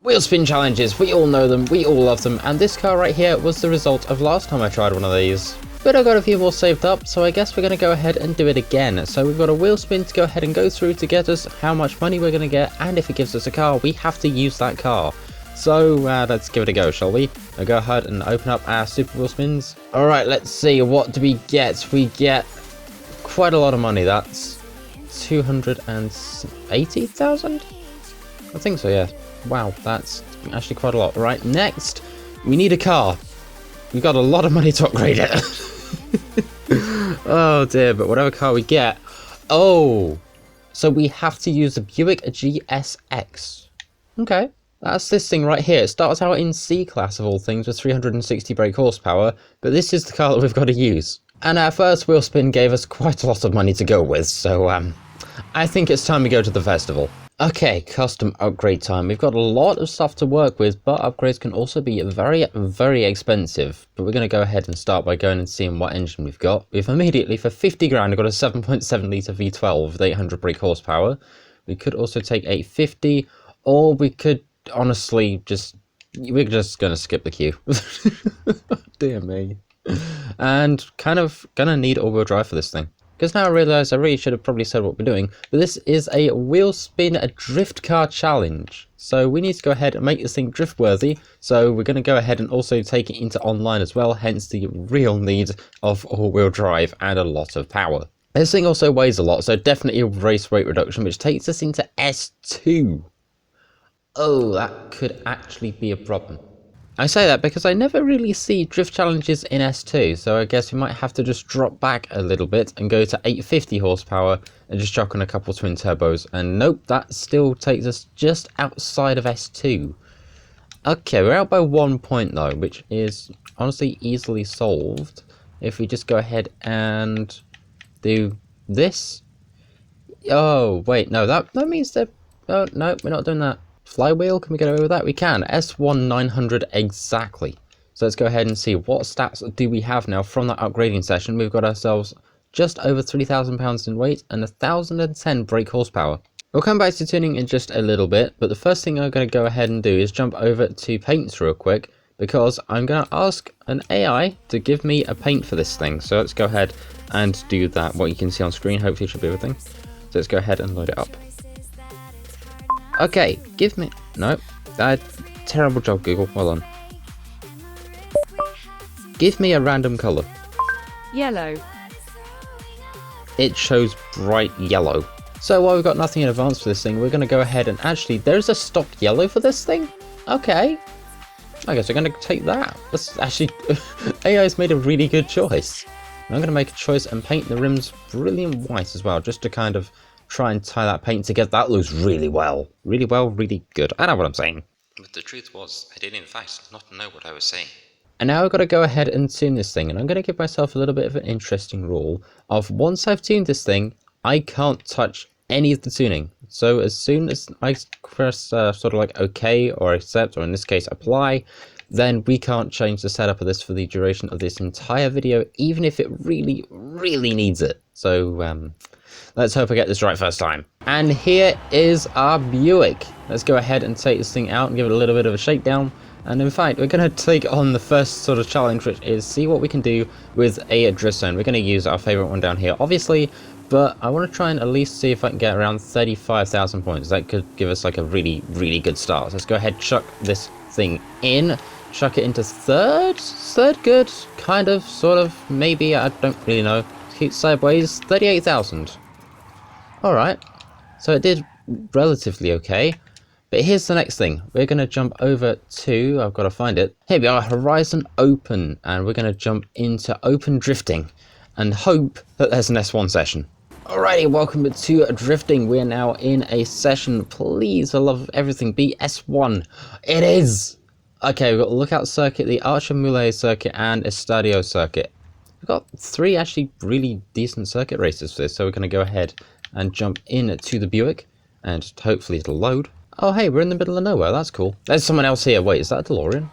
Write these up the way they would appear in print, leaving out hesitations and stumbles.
Wheel spin challenges, we all know them, we all love them, and this car right here was the result of last time I tried one of these. But I got a few more saved up, so I guess we're going to go ahead and do it again. So we've got a wheel spin to go ahead and go through to get us how much money we're going to get, and if it gives us a car, we have to use that car. So let's give it a go, shall we? I'll go ahead and open up our super wheel spins. Alright, let's see, what do we get? We get quite a lot of money, that's 280,000? I think so, yeah. Wow, that's actually quite a lot. Right, next, we need a car. We've got a lot of money to upgrade it. Oh dear, but whatever car we get... Oh! So we have to use the Buick GSX. Okay, that's this thing right here. It starts out in C-Class of all things with 360 brake horsepower, but this is the car that we've got to use. And our first wheel spin gave us quite a lot of money to go with, so I think it's time we go to the festival. Okay, custom upgrade time. We've got a lot of stuff to work with, but upgrades can also be very, very expensive. But we're going to go ahead and start by going and seeing what engine we've got. We've immediately, for 50 grand, got a 7.7 litre V12 with 800 brake horsepower. We could also take 850, or we could honestly we're just going to skip the queue. Dear me. And kind of gonna need all-wheel drive for this thing. Because now I realise I really should have probably said what we're doing, but this is a wheel spin drift car challenge. So we need to go ahead and make this thing drift worthy. So we're going to go ahead and also take it into online as well, hence the real need of all-wheel drive and a lot of power. This thing also weighs a lot, so definitely a race weight reduction, which takes us into S2. Oh, that could actually be a problem. I say that because I never really see drift challenges in S2, so I guess we might have to just drop back a little bit and go to 850 horsepower and just chuck on a couple twin turbos. And nope, that still takes us just outside of S2. Okay, we're out by 1 point though, which is honestly easily solved if we just go ahead and do this. Oh, wait, no, that means that... Oh, no, we're not doing that. Flywheel, can we get away with that? We can. S1 900 exactly. So let's go ahead and see what stats do we have now from that upgrading session. We've got ourselves just over 3,000 pounds in weight and 1,010 brake horsepower. We'll come back to tuning in just a little bit, but the first thing I'm going to go ahead and do is jump over to paints real quick, because I'm going to ask an AI to give me a paint for this thing. So let's go ahead and do that. What you can see on screen hopefully should be everything. So let's go ahead and load it up. Okay, give me... No, terrible job, Google. Well done. Give me a random colour. Yellow. It shows bright yellow. So while we've got nothing in advance for this thing, we're going to go ahead and actually... There's a stock yellow for this thing? Okay. I guess we're going to take that. That's actually... AI's made a really good choice. And I'm going to make a choice and paint the rims brilliant white as well, just to kind of... try and tie that paint together. That looks really well, really good. I know what I'm saying. But the truth was, I did in fact not know what I was saying. And now I've got to go ahead and tune this thing, and I'm going to give myself a little bit of an interesting rule of once I've tuned this thing, I can't touch any of the tuning. So as soon as I press sort of like OK or accept, or in this case apply, then we can't change the setup of this for the duration of this entire video, even if it really needs it. So let's hope I get this right first time. And here is our Buick. Let's go ahead and take this thing out and give it a little bit of a shakedown. And in fact, we're going to take on the first sort of challenge, which is see what we can do with a drift zone. We're going to use our favorite one down here, obviously, but I want to try and at least see if I can get around 35,000 points. That could give us like a really good start. So let's go ahead, chuck this thing in, chuck it into third good, kind of, sort of, maybe, I don't really know. Keep sideways, 38,000. Alright, so it did relatively okay, but here's the next thing. We're going to jump over to, I've got to find it, here we are, Horizon Open, and we're going to jump into Open Drifting, and hope that there's an S1 session. Alrighty, welcome to drifting. We are now in a session. Please, I love everything, be S1. It is! Okay, we've got the Lookout Circuit, the Archer Moulet Circuit, and Estadio Circuit. We've got 3 actually really decent circuit races for this, so we're going to go ahead and jump in to the Buick, and hopefully it'll load. Oh hey, we're in the middle of nowhere, that's cool. There's someone else here. Wait, is that a DeLorean?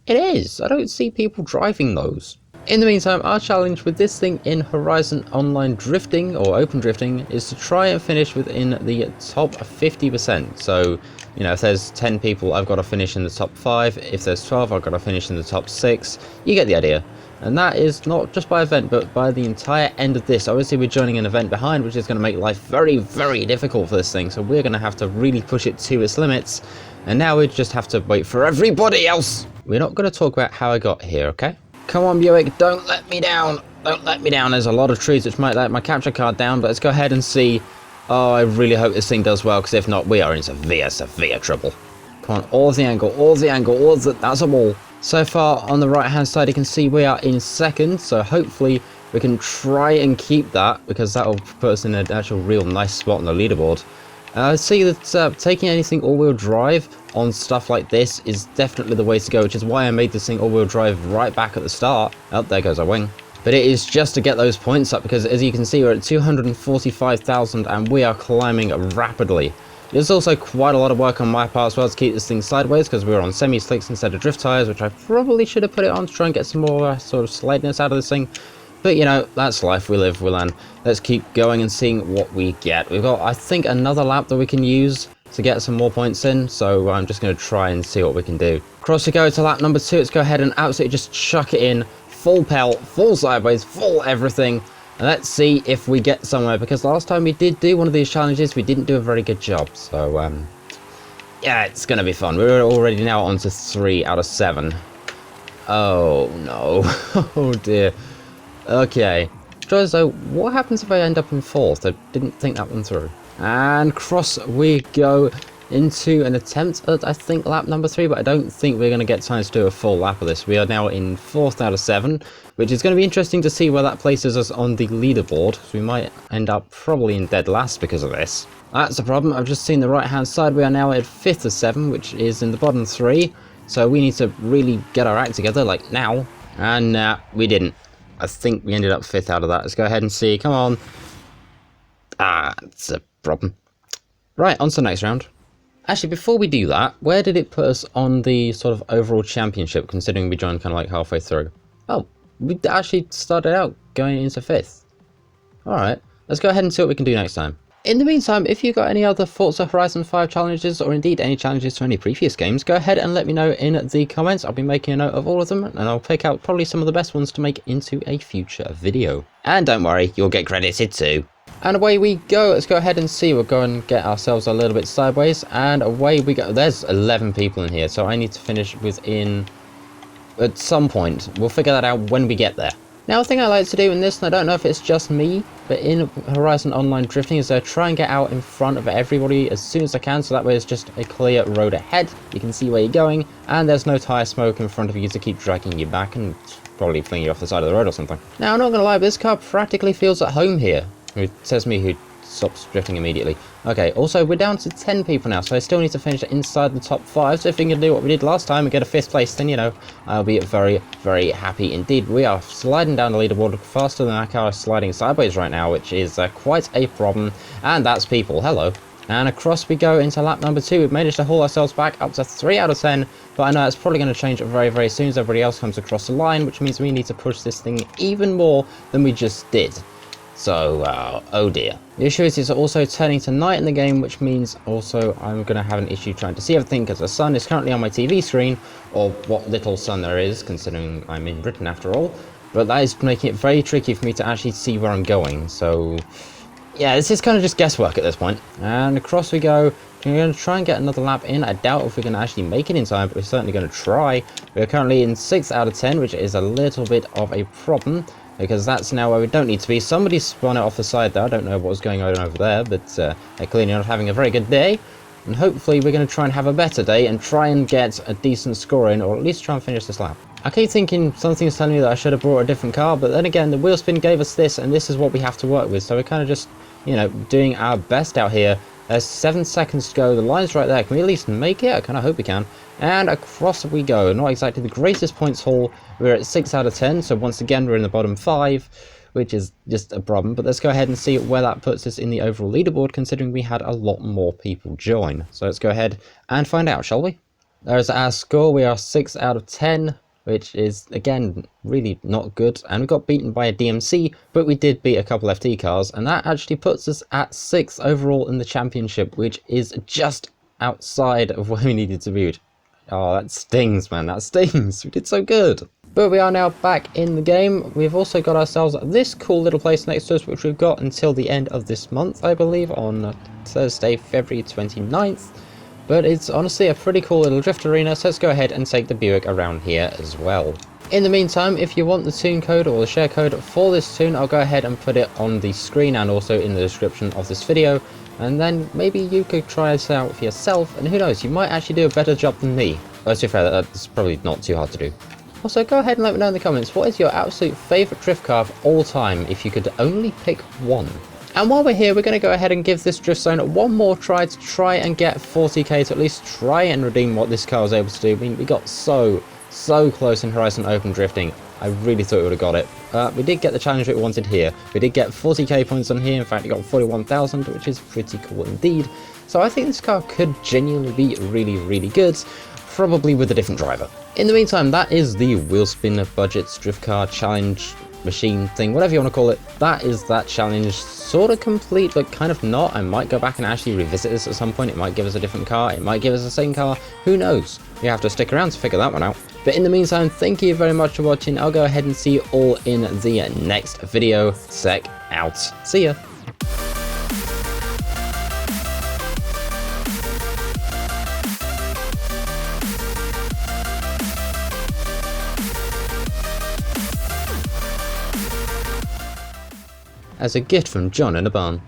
It is! I don't see people driving those. In the meantime, our challenge with this thing in Horizon Online Drifting, or Open Drifting, is to try and finish within the top 50%. So You know, if there's 10 people, I've got to finish in the top 5. If there's 12, I've got to finish in the top 6. You get the idea. And that is not just by event, but by the entire end of this. Obviously, we're joining an event behind, which is going to make life very, very difficult for this thing. So we're going to have to really push it to its limits. And now we just have to wait for everybody else. We're not going to talk about how I got here, okay? Come on, Buick, don't let me down. Don't let me down. There's a lot of trees which might let my capture card down, but let's go ahead and see. Oh, I really hope this thing does well, because if not, we are in severe, severe trouble. Come on, all of the angle, all of the angle, all of the... That's a wall. So far, on the right-hand side, you can see we are in second, so hopefully we can try and keep that, because that will put us in an actual real nice spot on the leaderboard. I see that taking anything all-wheel drive on stuff like this is definitely the way to go, which is why I made this thing all-wheel drive right back at the start. Oh, there goes our wing. But it is just to get those points up, because as you can see, we're at 245,000 and we are climbing rapidly. There's also quite a lot of work on my part as well to keep this thing sideways, because we were on semi-slicks instead of drift tyres, which I probably should have put it on to try and get some more sort of slideness out of this thing. But, you know, that's life. We live, we learn. Let's keep going and seeing what we get. We've got, I think, another lap that we can use to get some more points in, so I'm just going to try and see what we can do. Across we go to lap number 2. Let's go ahead and absolutely just chuck it in. Full pelt, full sideways, full everything. And let's see if we get somewhere, because last time we did do one of these challenges, we didn't do a very good job. So, yeah, it's going to be fun. We're already now on to 3 out of 7. Oh, no. Oh, dear. Okay. So, what happens if I end up in 4th? I didn't think that one through. And cross we go into an attempt at, I think, lap number 3, but I don't think we're going to get time to do a full lap of this. We are now in 4th out of 7, which is going to be interesting to see where that places us on the leaderboard, because we might end up probably in dead last because of this. That's a problem. I've just seen the right-hand side. We are now at 5th of 7, which is in the bottom 3, so we need to really get our act together, like now. And we didn't. I think we ended up 5th out of that. Let's go ahead and see. Come on. Ah, it's a problem. Right, on to the next round. Actually, before we do that, where did it put us on the sort of overall championship, considering we joined kind of like halfway through? Oh, we actually started out going into 5th. Alright, let's go ahead and see what we can do next time. In the meantime, if you've got any other Forza Horizon 5 challenges, or indeed any challenges to any previous games, go ahead and let me know in the comments. I'll be making a note of all of them, and I'll pick out probably some of the best ones to make into a future video. And don't worry, you'll get credited too. And away we go. Let's go ahead and see. We'll go and get ourselves a little bit sideways, and away we go. There's 11 people in here, so I need to finish within at some point. We'll figure that out when we get there. Now, a thing I like to do in this, and I don't know if it's just me, but in Horizon Online Drifting, is try and get out in front of everybody as soon as I can, so that way it's just a clear road ahead. You can see where you're going, and there's no tyre smoke in front of you to keep dragging you back and probably fling you off the side of the road or something. Now, I'm not going to lie, but this car practically feels at home here. It says me who stops drifting immediately. Okay, also we're down to 10 people now, so I still need to finish inside the top 5. So if we can do what we did last time and get a 5th place, then, you know, I'll be very, very happy indeed. We are sliding down the leaderboard faster than our car is sliding sideways right now, which is quite a problem. And that's people. Hello. And across we go into lap number 2. We've managed to haul ourselves back up to 3 out of 10, but I know that's probably going to change very, very soon as everybody else comes across the line, which means we need to push this thing even more than we just did. So, oh dear. The issue is it's also turning to night in the game, which means also I'm going to have an issue trying to see everything, because the sun is currently on my TV screen, or what little sun there is, considering I'm in Britain after all. But that is making it very tricky for me to actually see where I'm going, so yeah, this is kind of just guesswork at this point. And across we go. We're going to try and get another lap in. I doubt if we're going to actually make it in time, but we're certainly going to try. We're currently in 6 out of 10, which is a little bit of a problem, because that's now where we don't need to be. Somebody spun it off the side there. I don't know what was going on over there, but they're clearly not having a very good day. And hopefully we're going to try and have a better day and try and get a decent score in, or at least try and finish this lap. I keep thinking something's telling me that I should have brought a different car, but then again, the wheel spin gave us this, and this is what we have to work with. So we're kind of just, you know, doing our best out here. There's 7 seconds to go. The line's right there. Can we at least make it? I kind of hope we can. And across we go. Not exactly the greatest points haul. We're at 6 out of 10. So once again, we're in the bottom 5, which is just a problem. But let's go ahead and see where that puts us in the overall leaderboard, considering we had a lot more people join. So let's go ahead and find out, shall we? There's our score. We are 6 out of 10. Which is, again, really not good. And we got beaten by a DMC, but we did beat a couple FT cars, and that actually puts us at 6th overall in the championship, which is just outside of where we needed to be. Oh, that stings, man, that stings. We did so good. But we are now back in the game. We've also got ourselves this cool little place next to us, which we've got until the end of this month, I believe, on Thursday, February 29th. But it's honestly a pretty cool little drift arena, so let's go ahead and take the Buick around here as well. In the meantime, if you want the tune code or the share code for this tune, I'll go ahead and put it on the screen and also in the description of this video. And then maybe you could try this out for yourself, and who knows, you might actually do a better job than me. Let's be fair, that's probably not too hard to do. Also, go ahead and let me know in the comments, what is your absolute favourite drift car of all time if you could only pick one? And while we're here, we're going to go ahead and give this drift zone one more try to try and get 40k to at least try and redeem what this car was able to do. I mean, we got so close in Horizon Open drifting. I really thought we would have got it. We did get the challenge that we wanted here. We did get 40k points on here. In fact, we got 41,000, which is pretty cool indeed. So I think this car could genuinely be really good, probably with a different driver. In the meantime, that is the Wheelspin Budgets Drift Car Challenge machine thing, whatever you want to call it. That is that challenge, sort of complete, but kind of not. I might go back and actually revisit this at some point. It might give us a different car, it might give us the same car, who knows? You have to stick around to figure that one out. But in the meantime, thank you very much for watching. I'll go ahead and see you all in the next video. Sec out. See ya. As a gift from John in a barn.